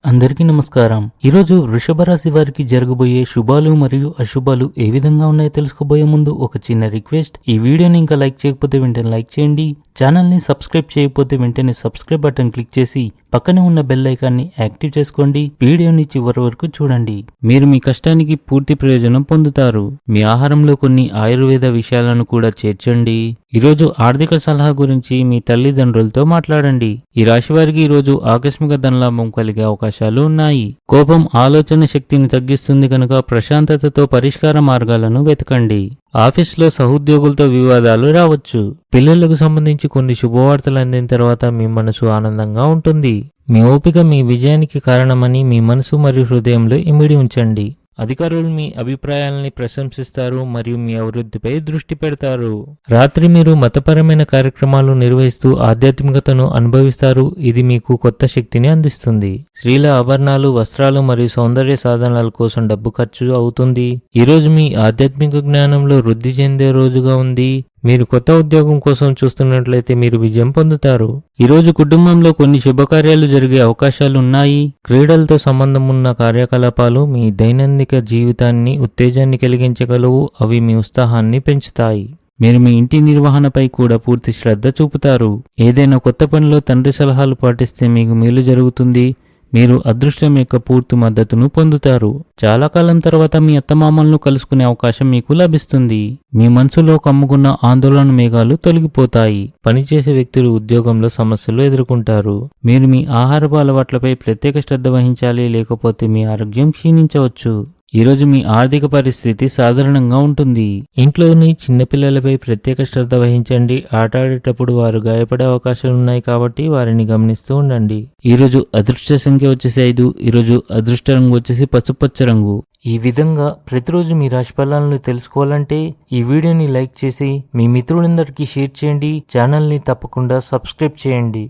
అందరికీ నమస్కారం. ఈరోజు వృషభ రాశి వారికి జరగబోయే శుభాలు మరియు అశుభాలు ఏ విధంగా ఉన్నాయో తెలుసుకోబోయే ముందు ఒక చిన్న రిక్వెస్ట్. ఈ వీడియోని ఇంకా లైక్ చేయకపోతే వెంటనే లైక్ చేయండి. ఛానల్ని సబ్స్క్రైబ్ చేయకపోతే వెంటనే సబ్స్క్రైబ్ బటన్ క్లిక్ చేసి పక్కనే ఉన్న బెల్ ఐకాన్ని యాక్టివ్ చేసుకోండి. వీడియోని చివరి వరకు చూడండి. మీరు మీ కష్టానికి పూర్తి ప్రయోజనం పొందుతారు. మీ ఆహారంలో కొన్ని ఆయుర్వేద విషయాలను కూడా చేర్చండి. ఈరోజు ఆర్థిక సలహా గురించి మీ తల్లిదండ్రులతో మాట్లాడండి. ఈ రాశి వారికి ఈరోజు ఆకస్మిక ధనలాభం కలిగే అవకాశాలు ఉన్నాయి. కోపం ఆలోచన శక్తిని తగ్గిస్తుంది కనుక ప్రశాంతతతో పరిష్కార మార్గాలను వెతకండి. ఆఫీసులో సహోద్యోగులతో వివాదాలు రావచ్చు. పిల్లలకు సంబంధించి కొన్ని శుభవార్తలు అందిన తర్వాత మీ మనసు ఆనందంగా ఉంటుంది. మీ ఓపిక మీ విజయానికి కారణమని మీ మనసు మరియు హృదయంలో ఇమిడి ఉంచండి. అధికారులు మీ అభిప్రాయాలని ప్రశంసిస్తారు మరియు మీ అభివృద్ధిపై దృష్టి పెడతారు. రాత్రి మీరు మతపరమైన కార్యక్రమాలు నిర్వహిస్తూ ఆధ్యాత్మికతను అనుభవిస్తారు. ఇది మీకు కొత్త శక్తిని అందిస్తుంది. స్త్రీల ఆభరణాలు, వస్త్రాలు మరియు సౌందర్య సాధనాల కోసం డబ్బు ఖర్చు అవుతుంది. ఈరోజు మీ ఆధ్యాత్మిక జ్ఞానంలో వృద్ధి చెందే రోజుగా ఉంది. మీరు కొత్త ఉద్యోగం కోసం చూస్తున్నట్లయితే మీరు విజయం పొందుతారు. ఈరోజు కుటుంబంలో కొన్ని శుభకార్యాలు జరిగే అవకాశాలు ఉన్నాయి. క్రీడలతో సంబంధం ఉన్న కార్యకలాపాలు మీ దైనందిక జీవితాన్ని ఉత్తేజాన్ని కలిగించగలవు. అవి మీ ఉత్సాహాన్ని పెంచుతాయి. మీరు మీ ఇంటి నిర్వహణపై కూడా పూర్తి శ్రద్ధ చూపుతారు. ఏదైనా కొత్త పనిలో తండ్రి సలహాలు పాటిస్తే మీకు మేలు జరుగుతుంది. మీరు అదృష్టం యొక్క పూర్తి మద్దతును పొందుతారు. చాలా కాలం తర్వాత మీ అత్తమామలను కలుసుకునే అవకాశం మీకు లభిస్తుంది. మీ మనసులో కమ్ముకున్న ఆందోళన మేఘాలు తొలగిపోతాయి. పనిచేసే వ్యక్తులు ఉద్యోగంలో సమస్యలు ఎదుర్కొంటారు. మీరు మీ ఆహారపు అలవాట్లపై ప్రత్యేక శ్రద్ధ వహించాలి, లేకపోతే మీ ఆరోగ్యం క్షీణించవచ్చు. ఈరోజు మీ ఆర్థిక పరిస్థితి సాధారణంగా ఉంటుంది. ఇంట్లోని చిన్నపిల్లలపై ప్రత్యేక శ్రద్ధ వహించండి. ఆట ఆడేటప్పుడు వారు గాయపడే అవకాశాలున్నాయి కాబట్టి వారిని గమనిస్తూ ఉండండి. ఈరోజు అదృష్ట సంఖ్య వచ్చేసి 5. ఈరోజు అదృష్ట రంగు వచ్చేసి పసుపచ్చ రంగు. ఈ విధంగా ప్రతిరోజు మీ రాశి ఫలాలను తెలుసుకోవాలంటే ఈ వీడియోని లైక్ చేసి మీ మిత్రులందరికీ షేర్ చేయండి. ఛానల్ని తప్పకుండా సబ్స్క్రైబ్ చేయండి.